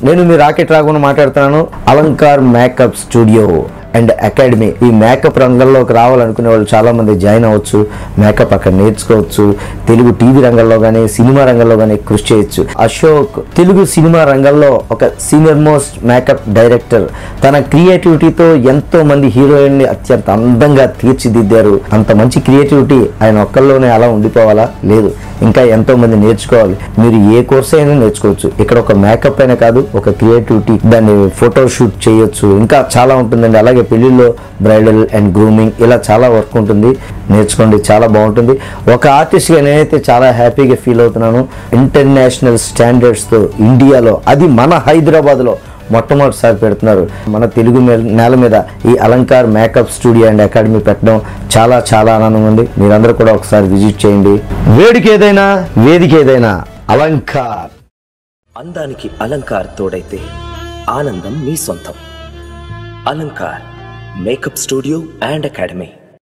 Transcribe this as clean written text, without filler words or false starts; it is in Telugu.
నేను మీ రాకెట్ రాఘవన్ మాట్లాడుతున్నాను. Alankar makeup studio and academy. ఈ మేకప్ రంగంలోకి రావాలనుకునే వాళ్ళు చాలా మంది జాయిన్ అవ్వచ్చు. మేకప్ అక్కడ నేర్చుకోవచ్చు. తెలుగు టీవీ రంగంలో కానీ సినిమా రంగంలో కానీ కృషి చేయొచ్చు. అశోక్ తెలుగు సినిమా రంగంలో ఒక సీనియర్ మోస్ట్ మేకప్ డైరెక్టర్. తన క్రియేటివిటీతో ఎంతో మంది హీరోయిన్ ని అత్యంత అందంగా తీర్చిదిద్దారు. అంత మంచి క్రియేటివిటీ ఆయన ఒక్కళ్ళలోనే అలా ఉండిపోవాలా? లేదు, ఇంకా ఎంతో మంది నేర్చుకోవాలి. మీరు ఏ కోర్స్ అయినా నేర్చుకోవచ్చు. ఇక్కడ ఒక మేకప్ అయినా కాదు, ఒక క్రియేటివిటీ, దాన్ని ఫోటో షూట్ చేయొచ్చు, ఇంకా చాలా ఉంటుందండి. అలాగే పెళ్లిలో బ్రైడల్ అండ్ గ్రూమింగ్ ఇలా చాలా వర్క్ ఉంటుంది. నేర్చుకోండి, చాలా బాగుంటుంది. ఒక ఆర్టిస్ట్గా నేనైతే చాలా హ్యాపీగా ఫీల్ అవుతున్నాను. ఇంటర్నేషనల్ స్టాండర్డ్స్తో ఇండియాలో, అది మన హైదరాబాద్లో మొట్టమొదటిసారి పెడుతున్నారు. మన తెలుగు నేల మీద ఈ Alankar makeup studio and academy పెట్టడం చాలా చాలా ఆనందంగా ఉంది. మీరందరూ కూడా ఒకసారి విజిట్ చేయండి. వేడికి ఏదైనా వేదిక ఏదైనా అలంకార్. అందానికి అలంకార్ తోడైతే ఆనందం మీ సొంతం. Alankar makeup studio and academy.